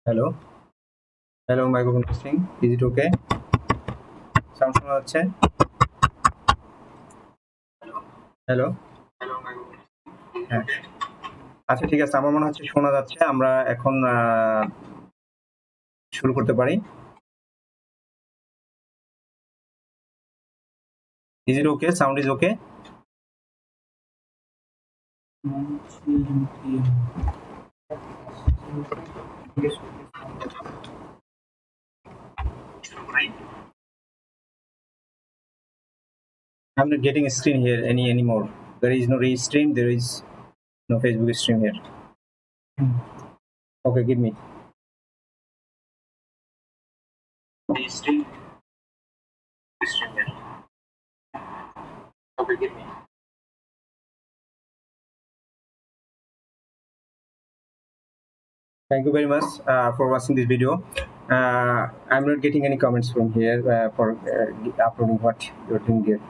Hello, hello microphone testing. Is it okay? Sound শোনা যাচ্ছে? Hello, হ্যাঁ। আচ্ছা ঠিক আছে, আমার মনে হচ্ছে শোনা যাচ্ছে। আমরা এখন শুরু করতে পারি। Is it okay? Sound is okay? I'm not getting a screen here anymore. There is no re-stream. There is no Facebook stream here. Okay, give me. Re-stream. Stream here. Okay, give me. Thank you very much for watching this video. I'm not getting any comments from here for uploading what you're doing here.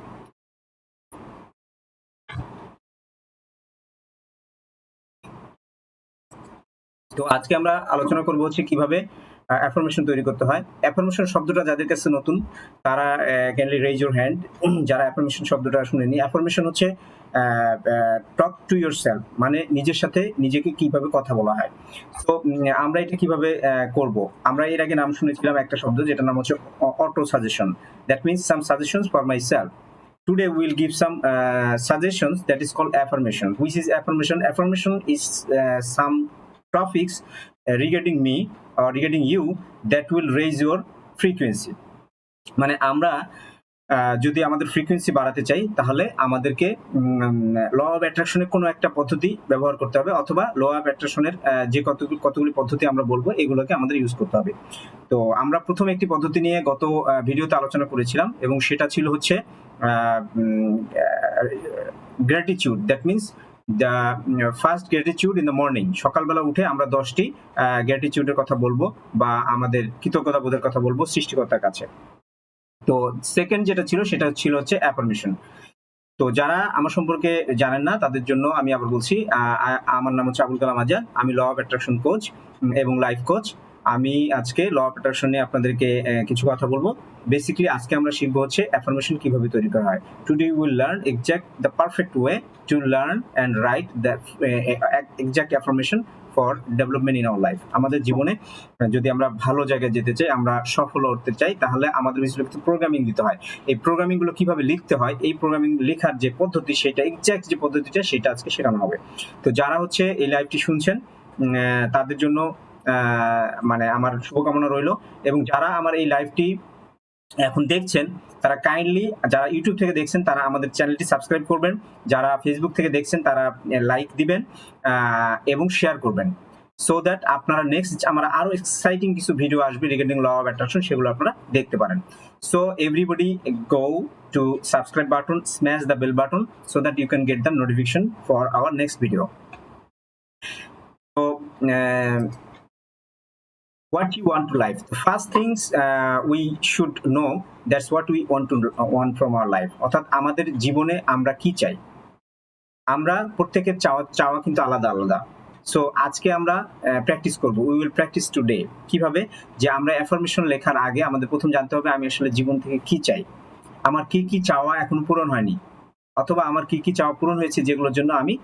তো আজকে আমরা আলোচনা করব হচ্ছে কিভাবে affirmation তৈরি করতে হয়। অ্যাফার্মেশন শব্দটা যাদের কাছে নতুন তারা ক্যানলি রেজ ইউর হ্যান্ড যারা অ্যাফার্মেশন শব্দটা শুনেনি। অ্যাফার্মেশন হচ্ছে টক টু ইয়োর সেলফ, মানে নিজের সাথে নিজেকে কিভাবে কথা বলা হয়। তো আমরা এটা কিভাবে করব, আমরা এর আগে নাম শুনেছিলাম একটা শব্দ যেটার নাম হচ্ছে auto suggestion. That means some suggestions for my self. Today we'll give some suggestions that is called affirmation. Which is affirmation? Affirmation is some topics regarding me or regarding you that will raise your frequency. মানে আমরা যদি আমাদের frequency বাড়াতে চাই তাহলে আমাদেরকে law of অ্যাট্রাকশনের কোনো একটা পদ্ধতি ব্যবহার করতে হবে, অথবা ল অফ অ্যাট্রাকশনের যে কতগুলি পদ্ধতি আমরা বলবো এগুলোকে আমাদের ইউজ করতে হবে। তো আমরা প্রথমে একটি পদ্ধতি নিয়ে গত ভিডিওতে আলোচনা করেছিলাম এবং সেটা ছিল হচ্ছে gratitude. That means the first gratitude in the morning. সকালবেলা উঠে আমরা 10টি গ্র্যাটিটিউডের কথা বলবো বা আমাদের কৃতজ্ঞতা বোধের কথা বলবো সৃষ্টিকর্তার কাছে। তো সেকেন্ড যেটা ছিল সেটা ছিল হচ্ছে অ্যাফার্মেশন। তো যারা আমার সম্পর্কে জানেন না তাদের জন্য আমি আবার বলছি, আমার নাম হচ্ছে আবুল কালাম আজাদ। আমি ল অফ অ্যাট্রাকশন কোচ এবং লাইফ কোচ। আমি আজকে ল অফ অ্যাট্রাকশন নিয়ে আপনাদেরকে কিছু কথা বলবো। বেসিক্যালি আজকে আমরা শিখবো হচ্ছে অ্যাফার্মেশন কিভাবে তৈরি করা হয়। Today will learn exact the perfect way to learn and write the exact affirmation for development in our life. আমাদের জীবনে যদি আমরা ভালো জায়গায় যেতে চাই, আমরা সফল হতে চাই, তাহলে আমাদের কিছু প্রোগ্রামিং দিতে হয়। এই প্রোগ্রামিং গুলো কিভাবে লিখতে হয়, এই প্রোগ্রামিং লেখার যে পদ্ধতি সেটা এক্সাক্ট যে পদ্ধতিটা সেটা আজকে শেখানো হবে। তো যারা হচ্ছে এই লাইভটি শুনছেন তাদের জন্য মানে আমার শুভকামনা রইল, এবং যারা আমার এই লাইভটি এখন দেখছেন তারা কাইন্ডলি, যারা ইউটিউব থেকে দেখছেন তারা আমাদের চ্যানেলটি সাবস্ক্রাইব করবেন, যারা ফেসবুক থেকে দেখছেন তারা লাইক দিবেন এবং শেয়ার করবেন, সো দ্যাট আপনারা নেক্সট আমার আরো এক্সাইটিং কিছু ভিডিও আসবে রিগার্ডিং ল অফ অ্যাট্রাকশন, সেগুলো আপনারা দেখতে পারেন। So everybody go to subscribe button, smash the bell button so that you can get the notification for our next video. So what you want to life, the first things we should know, that's what we want from our life. অর্থাৎ আমাদের জীবনে আমরা কি চাই, আমরা প্রত্যেকের চাওয়া কিন্তু আলাদা আলাদা। সো আজকে আমরা প্র্যাকটিস করব, উই উইল প্র্যাকটিস টুডে। কিভাবে? যে আমরা অ্যাফার্মেশন লেখার আগে আমাদের প্রথম জানতে হবে আমি আসলে জীবন থেকে কি চাই, আমার কি কি চাওয়া এখনো পূরণ হয়নি, অথবা আমার কি কি চাওয়া পূরণ হয়েছে যেগুলোর জন্য আমি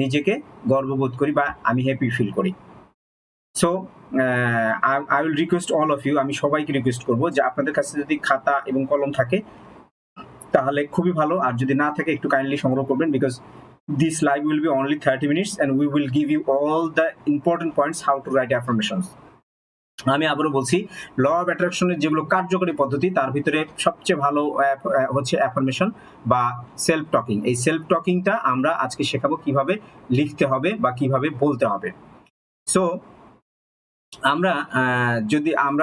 নিজেকে গর্ববোধ করি বা আমি হ্যাপি ফিল করি। So I will request all of you, আমি সবাইকে রিকোয়েস্ট করবো যে আপনাদের কাছে যদি খাতা এবং কলম থাকে তাহলে খুবই ভালো, আর যদি না থাকে একটু কাইন্ডলি সংগ্রহ করবেন, because this live will be only 30 minutes and we will give you all the important points how to write affirmations. আমি আবারও বলছি, ল অফ অ্যাট্রাকশনের যেগুলো কার্যকরী পদ্ধতি তার ভিতরে সবচেয়ে ভালো হচ্ছে অ্যাফার্মেশন বা সেলফ টকিং। এই সেলফ টকিংটা আমরা আজকে শেখাবো কিভাবে লিখতে হবে বা কিভাবে বলতে হবে। সো আমরা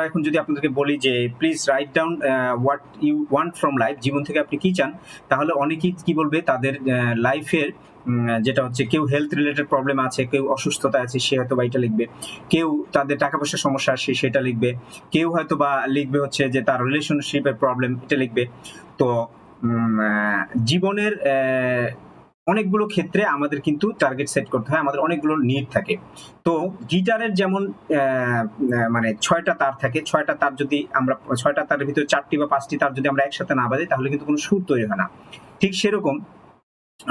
এখন যদি আপনাদেরকে বলি যে please write down what you want from life, জীবন থেকে আপনি কি চান, তাহলে অনেকেই কি বলবে তাদের লাইফের যেটা হচ্ছে, কেউ হেলথ রিলেটেড প্রবলেম আছে, কেউ অসুস্থতা আছে, সে হয়তো বা এটা লিখবে, কেউ তাদের টাকা পয়সার সমস্যা আছে সেটা লিখবে, কেউ হয়তো বা লিখবে হচ্ছে যে তার রিলেশনশিপের প্রবলেম, এটা লিখবে। তো জীবনের অনেকগুলো ক্ষেত্রে আমাদের কিন্তু টার্গেট সেট করতে হয়, আমাদের অনেকগুলো নিড থাকে। তো গিটারের যেমন মানে 6টা তার থাকে, 6টা তার যদি আমরা 6টা তারের ভিতরে 4টি বা 5টি তার যদি আমরা একসাথে না বাজাই তাহলে কিন্তু কোনো সুর তৈরি হয় না। ঠিক সেরকম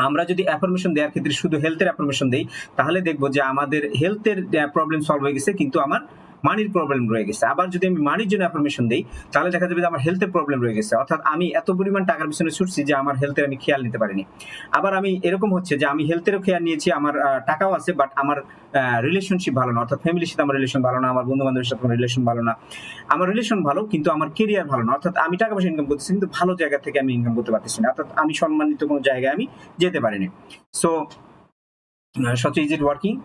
আমরা যদি অ্যাফার্মেশন দেওয়ার ক্ষেত্রে শুধু হেলথের অ্যাফার্মেশন দেই তাহলে দেখবো যে আমাদের হেলথের প্রবলেম সলভ হয়ে গেছে কিন্তু আমার মানির প্রবলেম রয়ে গেছে। আবার যদি আমি মানির জন্য অ্যাফার্মেশন দেই তাহলে দেখা যাবে যে আমার হেলথের প্রবলেম রয়ে গেছে, অর্থাৎ আমি এত পরিমাণ টাকার পিছনে ছুটছি যে আমার হেলথের আমি খেয়াল নিতে পারিনি। আবার আমি এরকম হচ্ছে যে আমি হেলথেরও খেয়াল নিয়েছি, আমার টাকাও আছে, বাট আমার রিলেশনশিপ ভালো না, অর্থাৎ ফ্যামিলির সাথে আমার রিলেশন ভালো না, আমার বন্ধু বান্ধবের সাথে আমার রিলেশন ভালো না, আমার রিলেশন ভালো কিন্তু আমার কেরিয়ার ভালো না, অর্থাৎ আমি টাকা পয়সা ইনকাম করতেছি কিন্তু ভালো জায়গা থেকে আমি ইনকাম করতে পারতেছি না, অর্থাৎ আমি সম্মানিত কোনো জায়গায় আমি যেতে পারিনি। So, Shakti, is it working?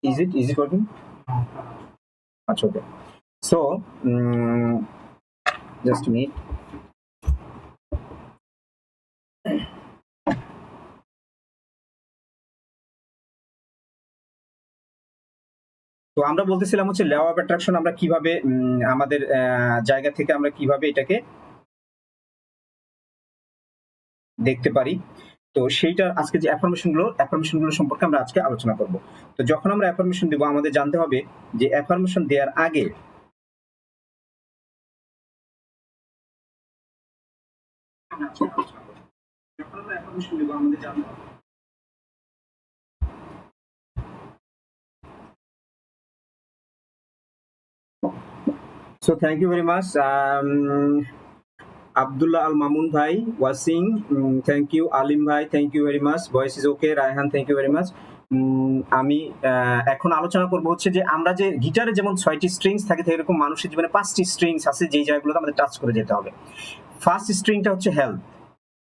Is it working? Achha, okay. So, just a minute. তো আমরা বলতেছিলাম হচ্ছে ল অফ অ্যাট্রাকশন আমরা কিভাবে আমাদের জায়গা থেকে আমরা কিভাবে এটাকে দেখতে পারি। তো সেইটা আজকে যে অ্যাফার্মেশন গুলো সম্পর্কে আমরা আজকে আলোচনা করব। তো যখন আমরা অ্যাফার্মেশন দেব আমাদের জানতে হবে যে অ্যাফার্মেশন দেওয়ার আগে যখন আমরা অ্যাফার্মেশন দেব আমাদের জানতে হবে। So thank you very much. Abdullah Al Mamun bhai, Wasim, thank you. Alim bhai, thank you very much. Voice is okay. Raihan, thank you very much. আমি এখন আলোচনা করব হচ্ছে যে আমরা যে গিটারে যেমন 6টি স্ট্রিংস থাকে এরকম মানুষের জীবনে 5টি স্ট্রিংস আছে যেই জায়গাগুলোতে আমাদের টাচ করে যেতে হবে। ফার্স্ট স্ট্রিংটা হচ্ছে হেলথ।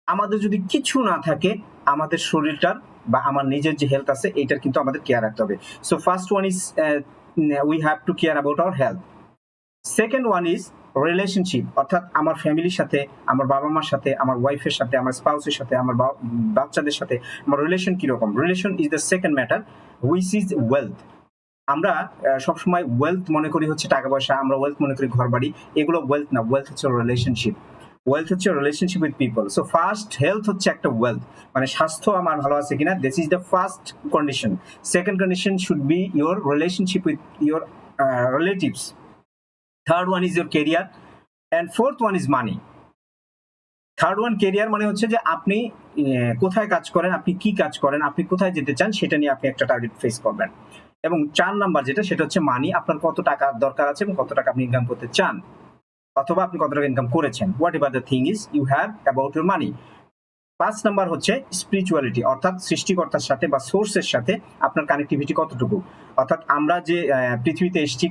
আমাদের যদি কিছু না থাকে আমাদের শরীরটার বা আমার নিজের যে হেলথ আছে এটার কিন্তু আমাদের কেয়ার রাখতে হবে। So first one is we have to care about our health. Second one is relationship, অর্থাৎ আমার ফ্যামিলির সাথে, আমার বাবা মার সাথে, আমার ওয়াইফের সাথে, আমার স্পাউসের সাথে, আমার বাচ্চাদের সাথে আমার রিলেশন কিরকম। Relation is the second matter which is wealth. আমরা সবসময় ওয়েলথ মনে করি হচ্ছে টাকা পয়সা, আমরা ওয়েলথ মনে করি ঘর বাড়ি, এগুলো ওয়েলথ না, ওয়েলথ হচ্ছে রিলেশনশিপ। ওয়েলথ হচ্ছে relationship with people. So first health হচ্ছে একটা ওয়েলথ, মানে স্বাস্থ্য আমার ভালো আছে কিনা, this is the first condition. Second condition should be your relationship with your relatives. Third one is your career and fourth one is money. Third one career মানে হচ্ছে যে আপনি কোথায় কাজ করেন, আপনি কি কাজ করেন, আপনি কোথায় যেতে চান সেটা নিয়ে আপনি একটা টার্গেট ফেস করবেন। এবং 4 নাম্বার যেটা সেটা হচ্ছে মানি, আপনার কত টাকা দরকার আছে এবং কত টাকা আপনি ইনকাম করতে চান, অথবা আপনি কত টাকা ইনকাম করেছেন। Whatever the thing is you have about your money. 5 number হচ্ছে স্পিরিচুয়ালিটি, অর্থাৎ সৃষ্টিকর্তার সাথে বা সোর্সের সাথে আপনার কানেক্টিভিটি কতটুকু, অর্থাৎ আমরা যে পৃথিবীতে এসেছি,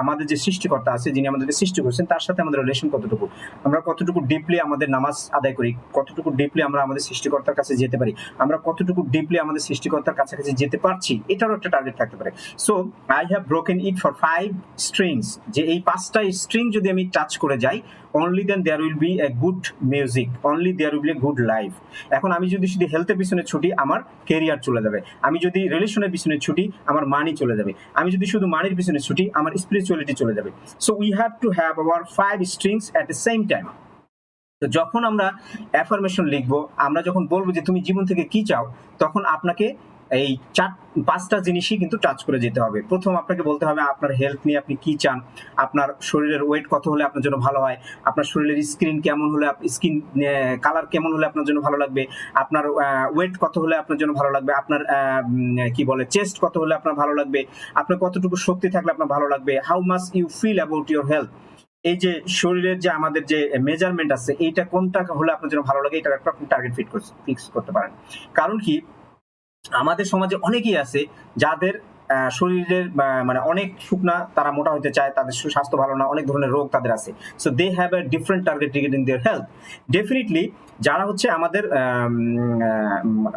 আমাদের যে সৃষ্টিকর্তা আছে যিনি আমাদেরকে সৃষ্টি করছেন তার সাথে আমাদের রিলেশন কতটুকু, আমরা কতটুকু ডিপলি আমাদের নামাজ আদায় করি, কতটুকু ডিপলি আমরা আমাদের সৃষ্টিকর্তার কাছে যেতে পারি, আমরা কতটুকু ডিপলি আমাদের সৃষ্টিকর্তার কাছাকাছি যেতে পারছি, এটারও একটা টার্গেট থাকতে পারে। So I have broken it for 5 strings, যে এই 5টা স্ট্রিং যদি আমি টাচ করে যাই only then there will be a good music, only there will be a good life. এখন আমি যদি শুধু হেলথের পিছনে ছুটি আমার কেরিয়ার চলে যাবে, আমি যদি রিলেশনের পিছনে ছুটি আমার মানি চলে যাবে, আমি যদি শুধু মানির পিছনে ছুটি আমার স্পিরিচুয়ালিটি চলে যাবে। So we have to have our 5 strings at the same time. তো যখন আমরা অ্যাফার্মেশন লিখবো, আমরা যখন বলবো যে তুমি জীবন থেকে কি চাও, তখন আপনাকে এই 5টা জিনিসই কিন্তু টাচ করে যেতে হবে। প্রথম আপনাকে বলতে হবে আপনার হেলথ নিয়ে আপনি কি চান, আপনার শরীরের ওয়েট কত হলে আপনার জন্য ভালো হয়, আপনার শরীরের স্কিন কেমন হলে, স্কিন কালার কেমন হলে আপনার জন্য ভালো লাগবে, আপনার ওয়েট কত হলে আপনার জন্য ভালো লাগবে, আপনার কি বলে চেস্ট কত হলে আপনার ভালো লাগবে, আপনার কতটুকু শক্তি থাকলে আপনার ভালো লাগবে, how much you feel about your health. এই যে শরীরের যে আমাদের যে মেজারমেন্ট আছে এইটা কোনটা হলে আপনার জন্য ভালো লাগে, এটা একটা আপনি টার্গেট ফিক্স করতে পারেন। কারণ কি আমাদের সমাজে অনেকেই আছে যাদের শরীরের মানে অনেক শুকনা, তারা মোটা হতে চায়, তাদের স্বাস্থ্য ভালো না, অনেক ধরনের রোগ তাদের আছে। So they have a different target regarding their health. Definitely যারা হচ্ছে আমাদের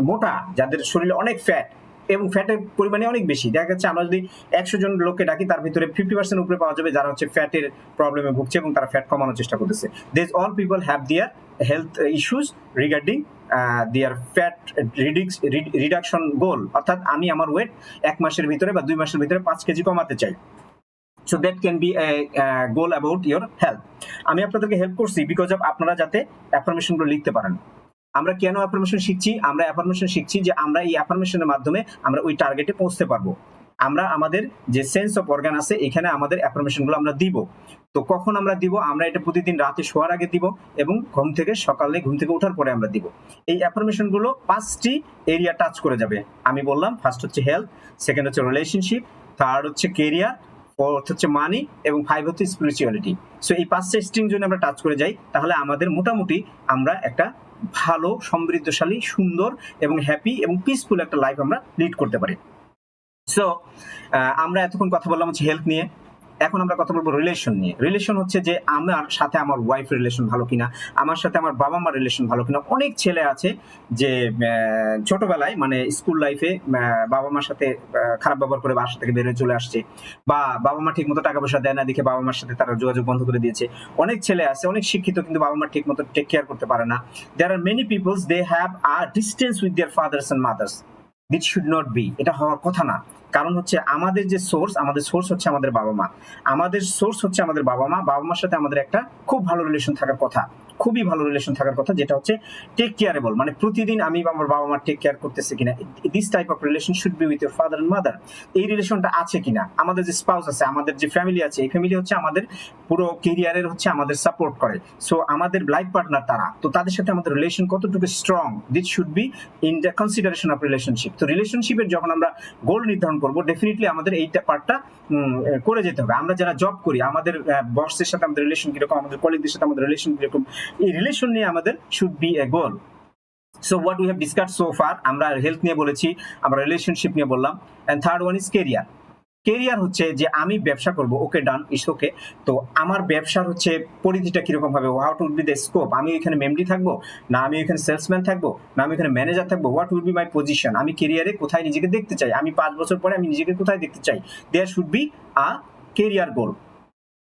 মোটা, যাদের শরীরে অনেক ফ্যাট এবং ফ্যাটের পরিমাণে অনেক বেশি, দেখা যাচ্ছে আমরা যদি 100 জন লোককে ডাকি তার ভিতরে 50% উপরে পাওয়া যাবে যারা হচ্ছে ফ্যাটের প্রবলেমে ভুগছে এবং তারা ফ্যাট কমানোর চেষ্টা করতেছে। This all people have their health issues regarding their fat reduction goal, অর্থাৎ আমি আমার ওয়েট 1 মাসের ভিতরে বা 2 মাসের ভিতরে 5 কেজি কমাতে চাই। So that can be a goal about your health. আমি আপনাদেরকে হেল্প করছি বিকজ অফ আপনারা যাতে অ্যাফার্মেশন গুলো লিখতে পারেন। আমরা কেন অ্যাফার্মেশন শিখছি? আমরা অ্যাফার্মেশন শিখছি যে আমরা এই অ্যাফার্মেশনের মাধ্যমে আমরা ওই টার্গেটে পৌঁছতে পারবো। আমরা আমাদের যে সেন্স অফ অর্গান আছে এখানে আমাদের অ্যাফার্মেশনগুলো আমরা দিব। তো কখন আমরা দিব? আমরা এটা প্রতিদিন রাতে শোয়ার আগে দিব এবং সকালে ঘুম থেকে ওঠার পরে আমরা দিব। এই অ্যাফার্মেশনগুলো 5টি এরিয়া টাচ করে যাবে। আমি বললাম ফার্স্ট হচ্ছে হেলথ, সেকেন্ড হচ্ছে রিলেশনশিপ, থার্ড হচ্ছে কেরিয়ার, ফোর্থ হচ্ছে মানি এবং 5 হচ্ছে স্পিরিচুয়ালিটি। সো এই 5টা স্ট্রিং যদি আমরা টাচ করে যাই তাহলে আমাদের মোটামুটি আমরা একটা ভালো, সমৃদ্ধশালী, সুন্দর এবং হ্যাপি এবং পিসফুল একটা লাইফ আমরা লিড করতে পারি। সো আমরা এতক্ষণ কথা বললাম হচ্ছে হেলথ নিয়ে। এখন আমরা কথা বলবো রিলেশন নিয়ে। রিলেশন হচ্ছে যে আমার সাথে আমার ওয়াইফ রিলেশন ভালো কিনা, আমার সাথে আমার বাবা মার রিলেশন ভালো কিনা। অনেক ছেলে আছে যে ছোটবেলায় মানে স্কুল লাইফে বাবা মার সাথে খারাপ ব্যবহার করে বাসা থেকে বেরিয়ে চলে আসছে, বা বাবা মা ঠিক মতো টাকা পয়সা দেয় না দেখে বাবা মার সাথে তারা যোগাযোগ বন্ধ করে দিয়েছে। অনেক ছেলে আছে অনেক শিক্ষিত কিন্তু বাবা মা ঠিক মতো টেক কেয়ার করতে পারে না। There are many peoples they have a distance with their fathers and mothers. This should not be. এটা হওয়ার কথা না। কারণ হচ্ছে আমাদের যে সোর্স, আমাদের সোর্স হচ্ছে আমাদের বাবা মা। আমাদের সোর্স হচ্ছে আমাদের বাবা মা। বাবা মার সাথে আমাদের একটা খুব ভালো রিলেশন থাকার কথা, খুবই ভালো রিলেশন থাকার কথা, যেটা হচ্ছে টেক কেয়ারেবল। মানে প্রতিদিন আমি আমার বাবা মার টেক কেয়ার করতেছি কিনা, this type of relation should be with your father and mother. এই রিলেশনটা আছে কিনা। আমাদের যে স্পাউস আছে, আমাদের যে ফ্যামিলি আছে, এই ফ্যামিলি হচ্ছে আমাদের পুরো কেরিয়ারের হচ্ছে আমাদের সাপোর্ট করে। সো আমাদের লাইফ পার্টনার তারা, তো তাদের সাথে আমাদের রিলেশন কতটুকু strong, this should be in the consideration of relationship. তো রিলেশনশিপের যখন আমরা গোল নির্ধারণ করবো, ডেফিনেটলি আমাদের এইটা পার্টটা করে যেতে হবে। আমরা যারা জব করি, আমাদের বসের সাথে আমাদের রিলেশন কিরকম, আমাদের কলিগদের সাথে আমাদের রিলেশন কিরকম, এই রিলেশন নিয়ে আমাদের should be a goal. So what we have discussed so far, আমরা হেলথ নিয়ে বলেছি, আমরা রিলেশনশিপ নিয়ে বললাম, and third one is career. Career হচ্ছে যে আমি ব্যবসা করব, ওকে ডান, ইটস ওকে। তো আমার ব্যবসার হচ্ছে পরিধিটা কিরকম হবে, what will be the scope. আমি এখানে মেমডি থাকবো, না আমি এখানে সেলসম্যান থাকবো, না আমি এখানে ম্যানেজার থাকবো, what will be my position. আমি কেরিয়ারে কোথায় নিজেকে দেখতে চাই, আমি 5 বছর পরে আমি নিজেকে কোথায় দেখতে চাই। There should be a career goal.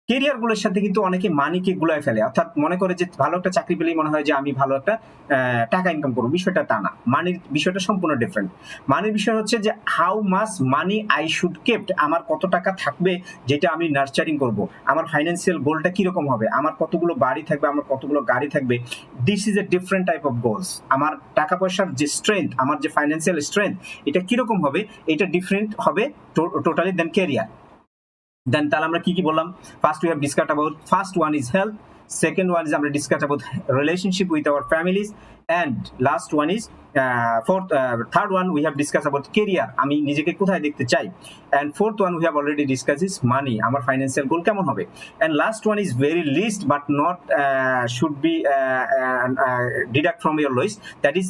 Career গুলোর সাথে কিন্তু অনেকে মানিকে গুলায় ফেলে, অর্থাৎ মনে করে যে ভালো একটা চাকরি পেলেই মনে হয় যে আমি ভালো একটা টাকা ইনকাম করবো। বিষয়টা তা না। মানির বিষয়টা সম্পূর্ণ ডিফারেন্ট। মানির বিষয় হচ্ছে যে how much money I should kept, আমার কত টাকা থাকবে যেটা আমি নার্চারিং করব, আমার ফাইন্যান্সিয়াল গোলটা কিরকম হবে, আমার কতগুলো বাড়ি থাকবে, আমার কতগুলো গাড়ি থাকবে। This is a different type of goals. আমার টাকা পয়সার যে স্ট্রেংথ, আমার যে ফাইন্যান্সিয়াল স্ট্রেংথ, এটা কিরকম হবে, এটা ডিফারেন্ট হবে টোটালি দেন কেরিয়ার। দেন তাহলে আমরা কি কি বললাম? First we have discussed about, first one is health, second one is আমরা discuss about relationship with our families, and last one is third one we have discuss about career, আমি নিজেকে কোথায় দেখতে চাই, and fourth one we have already discuss is money, আমার financial goal কেমন হবে, and last one is very least but not should be deduct from your list, that is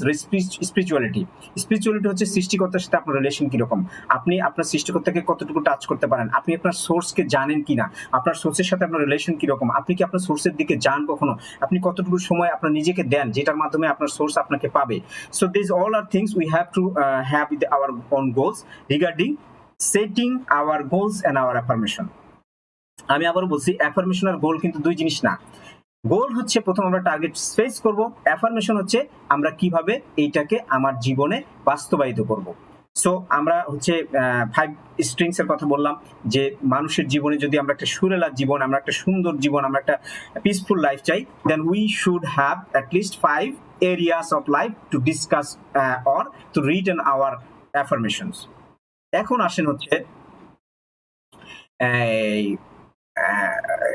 spirituality. Spirituality হচ্ছে সৃষ্টিকর্তার সাথে আপনার রিলেশন কিরকম, আপনি আপনার সৃষ্টিকর্তাকে কতটুকু টাচ করতে পারেন, আপনি আপনার সোর্সকে জানেন কিনা, আপনার সোর্সের সাথে আপনার রিলেশন কিরকম, আপনি কি আপনার সোর্সের দিকে যান কখনো, আপনি কতটুকু সময় আপনার নিজেকে দেন যেটার মাধ্যমে আপনার সোর্স আপনাকে পাবে। So this all R things we have to have with our own goals regarding setting our goals and our affirmation. আমি আবারও বলছি, অ্যাফার্মেশন আর গোল কিন্তু দুই জিনিস না। গোল হচ্ছে প্রথম আমরা টার্গেট ফেস করব, অ্যাফার্মেশন হচ্ছে আমরা কিভাবে এইটাকে আমার জীবনে বাস্তবায়িত করব। সো আমরা হচ্ছে 5 স্ট্রিংস এর কথা বললাম, যে মানুষের জীবনে যদি আমরা একটা সুরেলা জীবন, আমরা একটা সুন্দর জীবন, আমরা একটা পিসফুল লাইফ চাই, then we should have at least 5 areas of life to discuss or to read in our affirmations. এখন আসেন হচ্ছে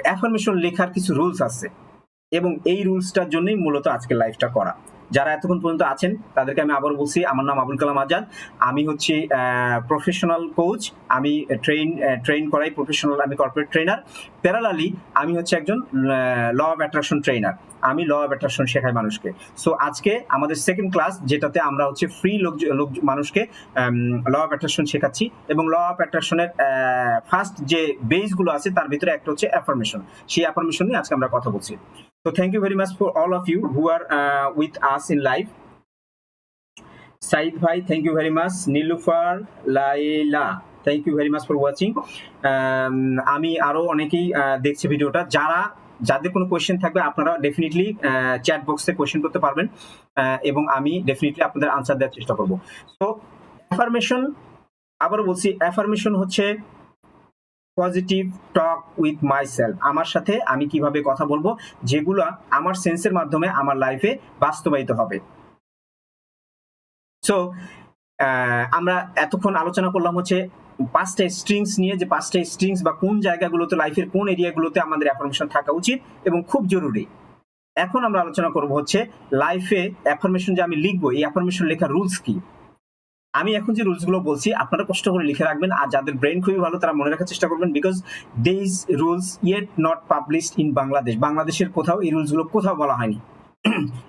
অ্যাফার্মেশন লেখার কিছু রুলস আছে, এবং এই রুলসটার জন্যই মূলত আজকে লাইভটা করা। যারা এতক্ষণ পর্যন্ত আছেন তাদেরকে আমি আবার বলছি, আমার নাম আবুল কালাম আজাদ, আমি হচ্ছে প্রফেশনাল কোচ, আমি ট্রেন করাই প্রফেশনাল, আমি কর্পোরেট ট্রেনার। প্যারালালি আমি হচ্ছে একজন ল অফ অ্যাট্রাকশন ট্রেনার, আমি ল অফ অ্যাট্রাকশন শেখাই মানুষকে। সো আজকে আমাদের সেকেন্ড ক্লাস, যেটাতে আমরা হচ্ছে ফ্রি মানুষকে ল অফ অ্যাট্রাকশন শেখাচ্ছি, এবং ল অফ অ্যাট্রাকশনের ফার্স্ট যে বেসগুলো আছে তার ভিতরে একটা হচ্ছে অ্যাফার্মেশন। সেই অ্যাফার্মেশন নিয়ে আজকে আমরা কথা বলছি। So thank you very much for all of you who are with us in live. Said Bhai, thank you very much. Nilufar, Laila, thank you very much for watching. আমি আরো অনেকেই দেখছি ভিডিওটা, যাদের কোনো কোয়েশ্চেন থাকবে আপনারা ডেফিনেটলি চ্যাট বক্সে কোয়েশ্চেন করতে পারবেন, এবং আমি ডেফিনেটলি আপনাদের আনসার দেওয়ার চেষ্টা করব। সো অ্যাফার্মেশন, আবারও বলছি, অ্যাফার্মেশন হচ্ছে positive talk with my self, আমার সাথে আমি কিভাবে কথা বলবো যেগুলো আমার সেন্সের মাধ্যমে আমার লাইফে বাস্তবায়িত হবে। সো আমরা এতক্ষণ আলোচনা করলাম হচ্ছে 5টা স্ট্রিংস নিয়ে, যে 5টা স্ট্রিংস বা কোন জায়গাগুলোতে লাইফের কোন এরিয়াগুলোতে আমাদের অ্যাফার্মেশন থাকা উচিত এবং খুব জরুরি। এখন আমরা আলোচনা করব হচ্ছে লাইফে অ্যাফার্মেশন যে আমি লিখবো, এই অ্যাফার্মেশন লেখার রুলস কি। আমি এখন যে রুলস গুলো বলছি আপনারা কষ্ট করে লিখে রাখবেন, আর যাদের ব্রেন খুবই ভালো তারা মনে রাখার চেষ্টা করবেন, because this rules yet not published in Bangladesh. বাংলাদেশের কোথাও এই রুলস গুলো কোথাও বলা হয়নি,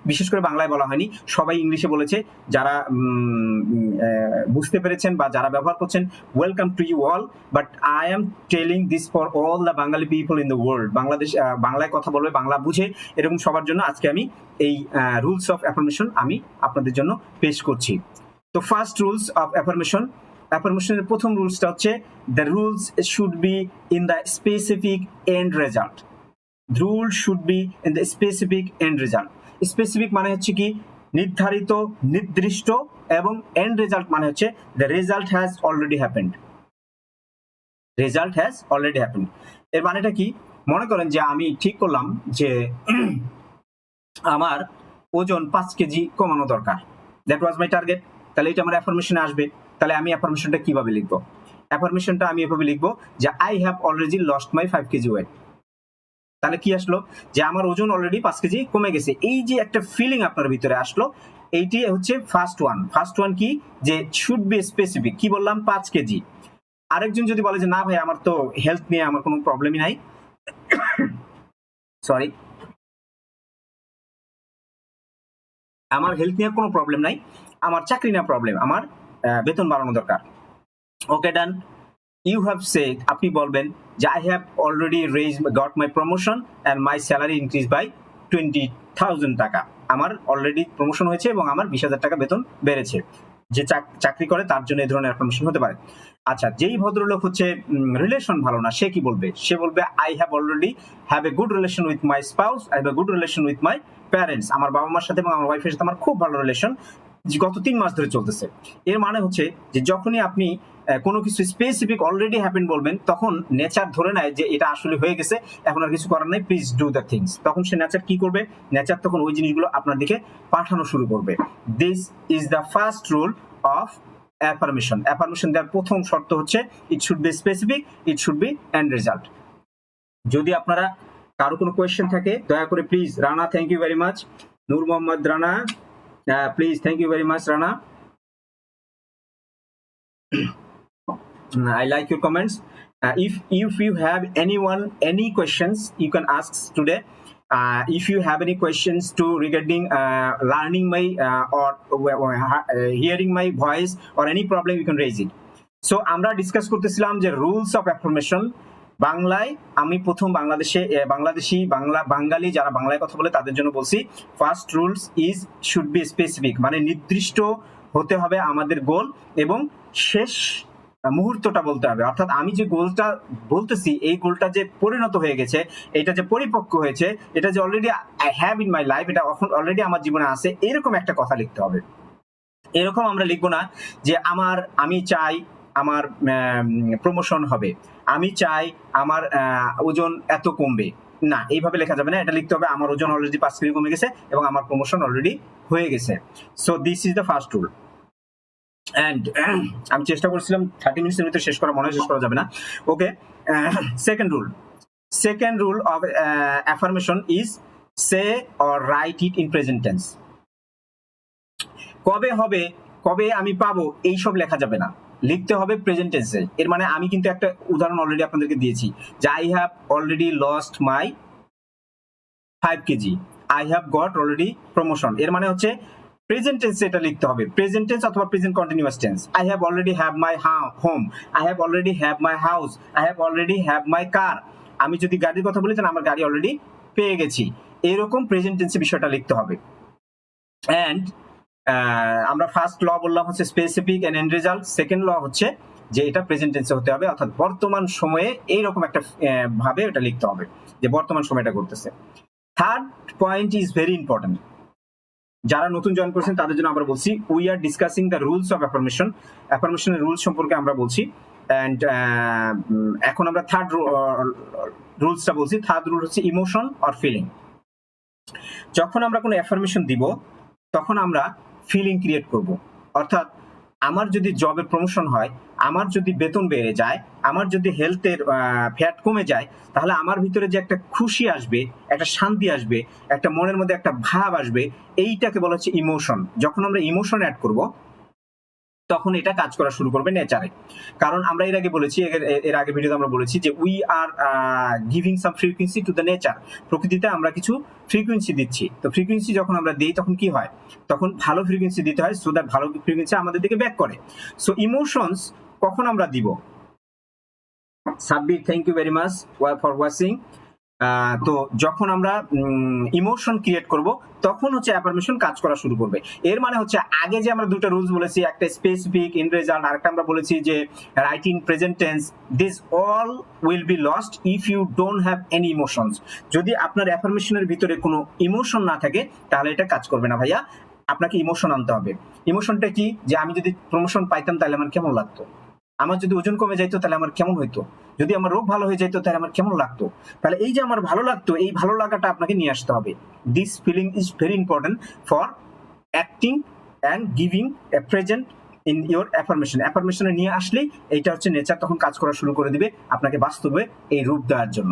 বিশেষ করে বাংলায় বলা হয়নি, সবাই ইংলিশে বলেছে। যারা বুঝতে পেরেছেন বা যারা ব্যবহার করছেন, welcome to you all, but I am telling this for all the Bengali people in the world. Bangladesh বাংলায় কথা বলবে, বাংলা বুঝে এরকম সবার জন্য আজকে আমি এই রুলস অফ অ্যাফার্মেশন আমি আপনাদের জন্য পেশ করছি। তো ফার্স্ট রুলস অফ অ্যাফার্মেশন, অ্যাফার্মেশনের প্রথম রুলসটা হচ্ছে the rules should be in the specific end result. Rule should be in the specific end result. Specific মানে হচ্ছে কি নির্ধারিত, নির্দিষ্ট, এবং এন্ড রেজাল্ট মানে হচ্ছে the result has already happened. Result has already happened এর মানেটা কি? মনে করেন যে আমি ঠিক করলাম যে আমার ওজন 5 কেজি কমানো দরকার, দ্যাট ওয়াজ মাই টার্গেট। তাহলে এটা আমার অ্যাফার্মেশনে আসবে। তাহলে আমি অ্যাফার্মেশনটা কিভাবে লিখবো? অ্যাফার্মেশনটা আমি এভাবে লিখবো যে I have already lost my 5 KG weight. তাহলে কি আসলো? যে আমার ওজন অলরেডি 5 কেজি কমে গেছে। এই যে একটা ফিলিং আপনার ভিতরে আসলো, এইটি হচ্ছে ফার্স্ট ওয়ান। ফার্স্ট ওয়ান কি? যে শুড বি স্পেসিফিক। কি বললাম? 5 কেজি। আরেকজন যদি বলে যে না ভাই আমার তো হেলথ নিয়ে আমার কোনো প্রবলেমই নাই, সরি, আমার হেলথ নিয়ে কোনো প্রবলেম নাই, আমার চাকরি নিয়ে প্রবলেম, আমার বেতন বাড়ানো দরকার। Okay done, you have said, আপনি বলবেন যে I have already got my promotion and my salary increase by 20,000 টাকা। আমার অলরেডি প্রমোশন হয়েছে এবং আমার 20,000 টাকা বেতন বেড়েছে। যে চাকরি করে তার জন্য এই ধরনের অ্যাফার্মেশন হতে পারে। আচ্ছা, যেই ভদ্রলোক হচ্ছে রিলেশন ভালো না, সে কি বলবে? সে বলবে I have already have a good relation with my spouse, I have a good relation with my parents. আমার বাবা মার সাথে এবং আমার ওয়াইফের সাথে আমার খুব ভালো রিলেশন, গত 3 মাস ধরে চলতেছে। এর মানে হচ্ছে যে যখনই আপনি কোনো কিছু স্পেসিফিক অলরেডি হ্যাপেন বলবেন, তখন নেচার ধরে নেয় যে এটা আসলে হয়ে গেছে, এখন আর কিছু করার নাই, প্লিজ ডু দ্য থিংস। তখন সে নেচার কি করবে? নেচার তখন ওই জিনিসগুলো আপনার দিকে পাঠানো শুরু করবে। This is the first rule of affirmation. Affirmation দেওয়ার প্রথম শর্ত হচ্ছে it should be specific, it should be end result. যদি আপনারা কারো কোনো কোয়েশ্চেন থাকে দয়া করে please, Rana thank you very much, Noor Mohammad Rana please, thank you very much Rana, I like your comments. If you have any questions you can ask today. If you have any questions to regarding learning my or hearing my voice or any problem, you can raise it. So আমরা discuss করতেছিলাম যে rules of affirmation. বাংলায় আমি প্রথম বাঙালি যারা বাংলায় কথা বলে তাদের জন্য বলছি, first rules is should be specific, মানে নির্দিষ্ট হতে হবে আমাদের গোল, এবং শেষ মুহূর্তটা বলতে হবে। অর্থাৎ আমি যে গোলটা বলতেছি, এই গোলটা যে পরিণত হয়ে গেছে, এটা যে পরিপক্ক হয়েছে, এটা যে already I have in my life, এটা অলরেডি আমার জীবনে আছে, এরকম একটা কথা লিখতে হবে। এরকম আমরা লিখবো না যে আমি চাই আমার প্রমোশন হবে, আমি চাই আমার ওজন এত কমবে, না, এইভাবে লেখা যাবে না। এটা লিখতে হবে আমার ওজন অলরেডি 5 কেজি কমে গেছে এবং আমার প্রমোশন অলরেডি হয়ে গেছে। So this is the first rule. And আমি চেষ্টা করছিলাম 30 মিনিটের ভিতরে শেষ করা, মনে হয় শেষ করা যাবে না। Okay, second rule of affirmation is say or write it in present tense. কবে হবে, কবে আমি পাবো, এইসব লেখা যাবে না, লিখতে হবে প্রেজেন্ট টেন্সে। এর মানে আমি কিন্তু একটা উদাহরণ অলরেডি আপনাদেরকে দিয়েছি যে I have already lost my 5 kg, I have got already promotion. এর মানে হচ্ছে প্রেজেন্ট টেন্সে এটা লিখতে হবে, প্রেজেন্ট টেন্স অথবা present continuous tense. I have already have my home, I have already have my house, I have already have my car. আমি যদি গাড়ির কথা বলি তাহলে আমার গাড়ি অলরেডি পেয়ে গেছি। এরকম প্রেজেন্ট টেন্সে বিষয়টা লিখতে হবে। অ্যান্ড আমরা ফার্স্ট ল বললাম হচ্ছে specific end end result. Second law হচ্ছে যে এটা প্রেজেন্ট টেন্সে হতে হবে, অর্থাৎ বর্তমান সময়ে এইরকম একটা ভাবে এটা লিখতে হবে যে বর্তমান সময়টা করতেছে। Third point is very important. যারা নতুন জয়েন করেছেন তাদের জন্য আমরা বলছি, we are discussing the rules of affirmation. অ্যাফার্মেশনের রুলস সম্পর্কে আমরা বলছি। অ্যান্ড এখন আমরা থার্ড রুলসটা বলছি। থার্ড রুল হচ্ছে ইমোশন অর ফিলিং। যখন আমরা কোনো অ্যাফার্মেশন দিব তখন আমরা ফিলিং ক্রিয়েট করব। অর্থাৎ আমার যদি জবে প্রমোশন হয়, আমার যদি বেতন বেড়ে যায়, আমার যদি হেলথের ফ্যাট কমে যায়, তাহলে আমার ভিতরে যে একটা খুশি আসবে, একটা শান্তি আসবে, একটা মনের মধ্যে একটা ভাব আসবে, এইটাকে বলা হচ্ছে ইমোশন। যখন আমরা ইমোশন অ্যাড করব তখন এটা কাজ করা শুরু করবে নেচারে। কারণ আমরা এর আগে বলেছি, এর আগে ভিডিওতে আমরা বলেছি যে we are giving some frequency to the nature. প্রকৃতিতে আমরা কিছু ফ্রিকোয়েন্সি দিচ্ছি। তো ফ্রিকোয়েন্সি যখন আমরা দিই তখন কি হয়? তখন ভালো ফ্রিকোয়েন্সি দিতে হয়, সো দ্যাট ভালো ফ্রিকোয়েন্সি আমাদের দিকে ব্যাক করে। সো ইমোশনস কখন আমরা দিব? Sabbir, thank you very much for watching. তো যখন আমরা ইমোশন ক্রিয়েট করব তখন হচ্ছে অ্যাফার্মেশন কাজ করা শুরু করবে। এর মানে হচ্ছে আগে যে আমরা দুটো রুলস বলেছি, একটা স্পেসিফিক ইন রেজাল্ট, আরেকটা আমরা বলেছি যে write in present tense, this all will be lost if you don't have any emotions. যদি আপনার অ্যাফার্মেশনের ভিতরে কোনো ইমোশন না থাকে তাহলে এটা কাজ করবে না ভাইয়া। আপনাকে ইমোশন আনতে হবে। ইমোশনটা কি? যে আমি যদি প্রমোশন পাইতাম তাহলে আমার কেমন লাগতো, আমার যদি ওজন কমে যাইতো তাহলে আমার কেমন হইতো, যদি আমার রোগ ভালো হয়ে যাইতো তাহলে আমার কেমন লাগতো। তাহলে এই যে আমার ভালো লাগতো, এই ভালো লাগাটা আপনাকে নিয়ে আসতে হবে। This feeling is very important for acting and giving a present in your affirmation. অ্যাফার্মেশনে নিয়ে আসলেই এইটা হচ্ছে নেচার তখন কাজ করা শুরু করে দিবে আপনাকে বাস্তবে এই রূপ দেওয়ার জন্য।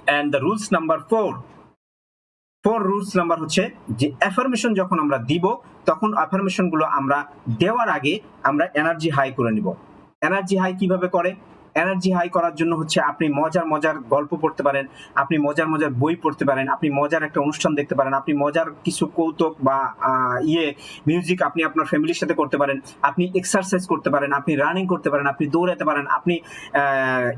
And the rules number 4 rules number হচ্ছে যে অ্যাফার্মেশন যখন আমরা দিব তখন অ্যাফার্মেশন গুলো আমরা দেওয়ার আগে আমরা এনার্জি হাই করে নিব। এনার্জি হাই কিভাবে করে? এনার্জি হাই করার জন্য হচ্ছে আপনি মজার মজার গল্প পড়তে পারেন, আপনি মজার মজার বই পড়তে পারেন, আপনি মজার একটা অনুষ্ঠান দেখতে পারেন, আপনি মজার কিছু কৌতুক বা মিউজিক আপনি আপনার ফ্যামিলির সাথে করতে পারেন, আপনি এক্সারসাইজ করতে পারেন, আপনি রানিং করতে পারেন, আপনি দৌড়াতে পারেন, আপনি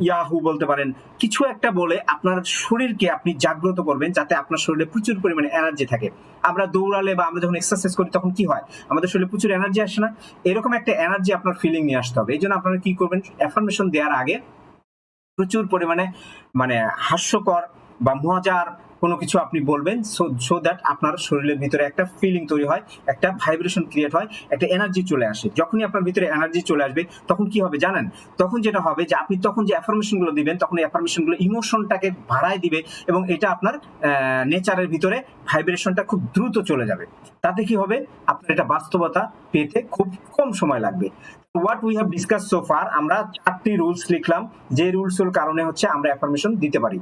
ইয়াহু বলতে পারেন। কিছু একটা বলে আপনার শরীরকে আপনি জাগ্রত করবেন যাতে আপনার শরীরে প্রচুর পরিমাণে এনার্জি থাকে। আমরা দৌড়ালে বা আমরা যখন এক্সারসাইজ করি তখন কি হয়? আমাদের শরীরে প্রচুর এনার্জি আসে না? এরকম একটা এনার্জি আপনার ফিলিং নিয়ে আসতে হবে। এই জন্য আপনারা কি করবেন? অ্যাফার্মেশন দেওয়ার আগে প্রচুর পরিমাণে মানে হাস্যকর বা মজার কোনো কিছু আপনি বলবেন, সো দ্যাট আপনার শরীরের ভিতরে একটা ফিলিং তৈরি হয়, একটা ভাইব্রেশন ক্রিয়েট হয়, একটা এনার্জি চলে আসে। যখনই আপনার ভিতরে এনার্জি চলে আসবে তখন কি হবে জানেন? তখন যেটা হবে যে আপনি তখন যে অ্যাফার্মেশন গুলো দিবেন তখন এই অ্যাফার্মেশন গুলো ইমোশনটাকে বাড়ায় দিবে এবং এটা আপনার নেচারের ভিতরে ভাইব্রেশনটা খুব দ্রুত চলে যাবে। তাতে কি হবে? আপনার এটা বাস্তবতা পেতে খুব কম সময় লাগবে। What we have discuss so far, আমরা 4টি রুলস লিখলাম যে রুলসের কারণে হচ্ছে আমরা অ্যাফার্মেশন দিতে পারি।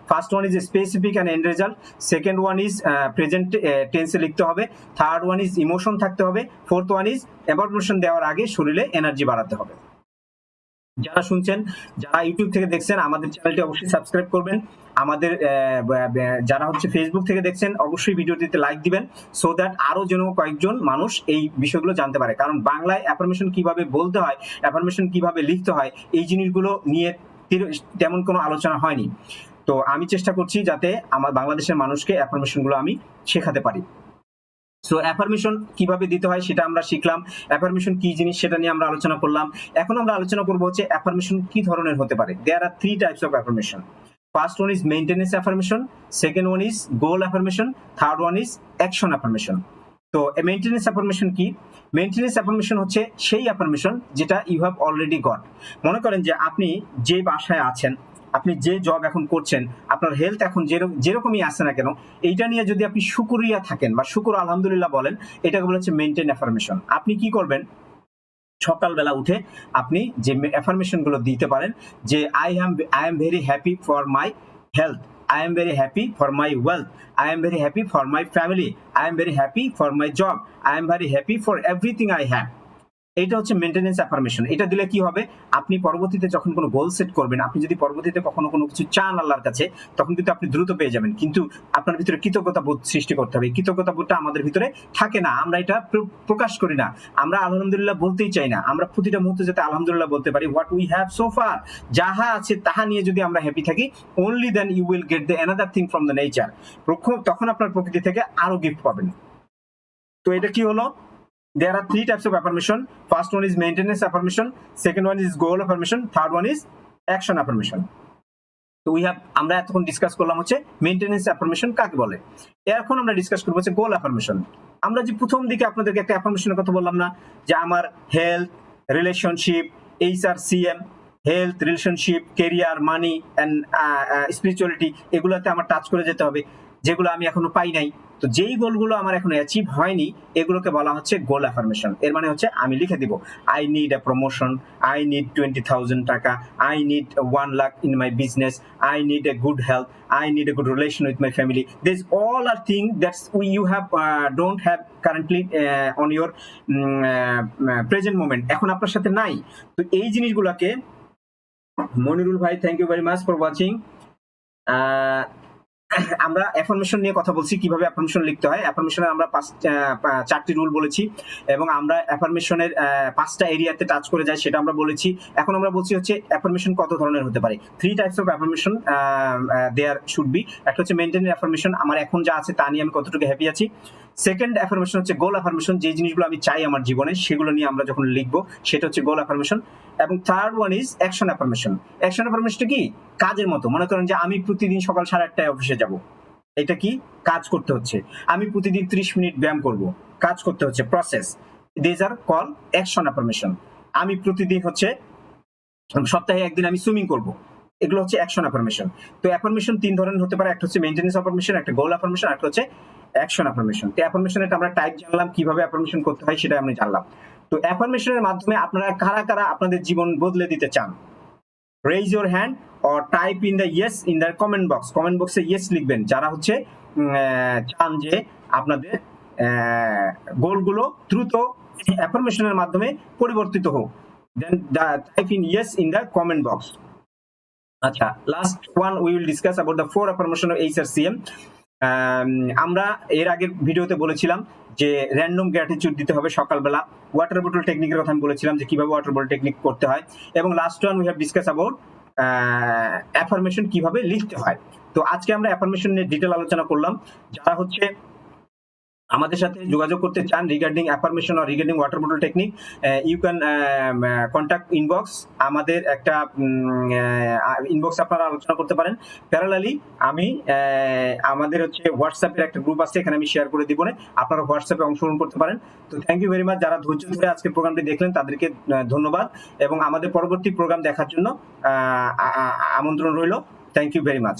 First one is specific and end result, second one is present টেন্সে লিখতে হবে, থার্ড ওয়ান ইজ ইমোশন থাকতে হবে, ফোর্থ ওয়ান ইজ অ্যাফার্মেশন দেওয়ার আগে শরীরে এনার্জি বাড়াতে হবে। যারা শুনছেন, যারা ইউটিউব থেকে দেখছেন আমাদের চ্যানেলটি অবশ্যই সাবস্ক্রাইব করবেন। আমাদের যারা হচ্ছে ফেসবুক থেকে দেখছেন অবশ্যই ভিডিওটিতে লাইক দিবেন, সো দ্যাট আরো যেন কয়েকজন মানুষ এই বিষয়গুলো জানতে পারে। কারণ বাংলায় অ্যাফার্মেশন কিভাবে বলতে হয়, অ্যাফার্মেশন কিভাবে লিখতে হয়, এই জিনিসগুলো নিয়ে তেমন কোনো আলোচনা হয়নি। তো আমি চেষ্টা করছি যাতে আমার বাংলাদেশের মানুষকে অ্যাফার্মেশন গুলো আমি শেখাতে পারি। সো অ্যাফার্মেশন কিভাবে দিতে হয় সেটা আমরা শিখলাম। অ্যাফার্মেশন কি জিনিস সেটা নিয়ে আমরা আলোচনা করলাম। এখন আমরা আলোচনা করবো হচ্ছে অ্যাফার্মেশন কি ধরনের হতে পারে। দেয়ার আর 3 types of affirmation. First one is maintenance affirmation, second one is goal affirmation, third one is action affirmation. তো মেইনটেনেন্স অ্যাফার্মেশন কি? মেইনটেনেন্স অ্যাফার্মেশন হচ্ছে সেই অ্যাফার্মেশন যেটা ইউ হ্যাভ অলরেডি গট। মনে করেন যে আপনি যে বাসায় আছেন, আপনি যে জব এখন করছেন, আপনার হেলথ এখন যেরকমই আছে না কেন, এইটা নিয়ে যদি আপনি শুকরিয়া থাকেন বা শুকর আলহামদুলিল্লাহ বলেন, এটাকে বলা হচ্ছে মেইনটেইন অ্যাফার্মেশন। আপনি কি করবেন? সকালবেলা উঠে আপনি যে অ্যাফার্মেশন গুলো দিতে পারেন যে I am very happy for my health, I am very happy for my wealth, I am very happy for my family, I am very happy for my job, I am very happy for everything I have. এটা হচ্ছে maintenance affirmation. এটা দিলে কি হবে? আপনি পরবর্তীতে যখন কোনো গোল সেট করবেন, আপনি যদি পরবর্তীতে কখনো কোনো কিছু চান আল্লাহর কাছে, তখন কিন্তু আপনি দ্রুত পেয়ে যাবেন। কিন্তু আপনার ভিতরে কৃতজ্ঞতা বোধ সৃষ্টি করতে হবে। কৃতজ্ঞতা বোধটা আমাদের ভিতরে থাকে না, আমরা এটা প্রকাশ করি না, আমরা আলহামদুলিল্লাহ বলতেই চাই না। আমরা প্রতিটা মুহূর্তে যাতে আলহামদুলিল্লাহ বলতে পারি, what we have so far, যাহা আছে তাহা নিয়ে যদি আমরা হ্যাপি থাকি, only then you will get the another thing from the nature. তখন আপনার প্রকৃতি থেকে আরো গিফট পাবেন। তো এটা কি হলো? There are 3 types of affirmation. First one is maintenance affirmation, second one is goal affirmation, third one is action affirmation. তো আমরা এতক্ষণ ডিসকাস করলাম হচ্ছে মেইনটেনেন্স অ্যাফার্মেশন কাকে বলে। এখন আমরা ডিসকাস করবো হচ্ছে গোল অ্যাফার্মেশন। আমরা যে প্রথম দিকে আপনাদেরকে একটা অ্যাফার্মেশনের কথা বললাম না, যে আমার health, relationship, HRCM, health, relationship, career, money and spirituality, এগুলোতে আমার টাচ করে যেতে হবে। যেগুলো আমি এখনো পাই নাই। তো যেই গোলগুলো আমার এখনো অ্যাচিভ হয়নি এগুলোকে বলা হচ্ছে গোল অ্যাফার্মেশন। এর মানে হচ্ছে আমি লিখে দিব I need a promotion, I need 20,000 টাকা, I need 1 lakh in my business, I need a good health, I need a good relation with my family. These all are things that you have don't have currently on your present moment. এখন আপনার সাথে নাই। তো এই জিনিসগুলোকে মনিরুল ভাই thank you very much for watching. আমরা affirmation নিয়ে কথা বলছি, কিভাবে অ্যাফার্মেশন লিখতে হয়। অ্যাফার্মেশনে আমরা 4টি রুল বলেছি এবং আমরা অ্যাফার্মেশনের 5টা এরিয়াতে টাচ করে যাই, সেটা আমরা বলেছি। এখন আমরা বলছি হচ্ছে অ্যাফার্মেশন কত ধরনের হতে পারে। 3 types of affirmation there should be. একটা হচ্ছে মেইনটেইন অ্যাফার্মেশন, আমার এখন যা আছে তা নিয়ে আমি কতটুকু হ্যাপি আছি। সেকেন্ড অ্যাফার্মেশন হচ্ছে গোল অ্যাফার্মেশন, যে জিনিসগুলো আমি চাই আমার জীবনে সেগুলো নিয়ে আমরা যখন লিখবো সেটা হচ্ছে গোল অ্যাফার্মেশন। এবং third one is action affirmation. Action অ্যাফার্মেশনটা কি? কাজের মতো। মনে করেন যে আমি প্রতিদিন সকাল 8:30টায় অফিসে যাব, এটা কি? কাজ করতে হচ্ছে। আমি প্রতিদিন 30 মিনিট ব্যায়াম করব, কাজ করতে হচ্ছে, process. This are call action affirmation. আমি প্রতিদিন হচ্ছে সপ্তাহে একদিন আমি সুইমিং করব, এগুলো হচ্ছে অ্যাকশন অ্যাফার্মেশন। তো অ্যাফার্মেশন 3 ধরনের হতে পারে, একটা হচ্ছে মেইনটেনেন্স অ্যাফার্মেশন, একটা গোল অ্যাফার্মেশন, একটা হচ্ছে অ্যাকশন অ্যাফার্মেশন। তো অ্যাফার্মেশনের আমরা টাইপ জানলাম, কিভাবে অ্যাফার্মেশন করতে হয় সেটা আমরা জানলাম। তো অ্যাফার্মেশনের মাধ্যমে আপনারা কারা কারা আপনাদের জীবন বদলে দিতে চান? Raise your hand or type in the yes in the comment box. Comment বক্সে ইয়েস লিখবেন যারা হচ্ছে চান যে আপনাদের গোলগুলো দ্রুত অ্যাফার্মেশনের মাধ্যমে পরিবর্তিত হোক। Then type in yes in the comment box. আচ্ছা, last one we will discuss about the 4 affirmation of HRCM। আমরা এর আগের ভিডিওতে বলেছিলাম যে র্যান্ডম গ্র্যাটিটিউড দিতে হবে সকালবেলা। ওয়াটার বোতল টেকনিকের কথা আমি বলেছিলাম যে কিভাবে ওয়াটার বোতল টেকনিক করতে হয়। এবং last one we have discuss about affirmation কিভাবে লিখতে হয়। তো আজকে আমরা অ্যাফার্মেশন নিয়ে ডিটেল আলোচনা করলাম। যারা হচ্ছে আমাদের সাথে যোগাযোগ করতে চান রিগার্ডিং অ্যাফার্মেশন আর রিগার্ডিং ওয়াটার বোতল technique, you can contact inbox. আমাদের একটা ইনবক্স আপনারা আলোচনা করতে পারেন। প্যারালালি আমি আমাদের হচ্ছে হোয়াটসঅ্যাপের একটা গ্রুপ আছে, এখানে আমি শেয়ার করে দিব, আপনারা হোয়াটসঅ্যাপে অংশগ্রহণ করতে পারেন। তো থ্যাংক ইউ ভেরি মাচ। যারা ধৈর্য ধরে আজকে প্রোগ্রামটি দেখলেন তাদেরকে ধন্যবাদ এবং আমাদের পরবর্তী প্রোগ্রাম দেখার জন্য আমন্ত্রণ রইল। Thank you very much.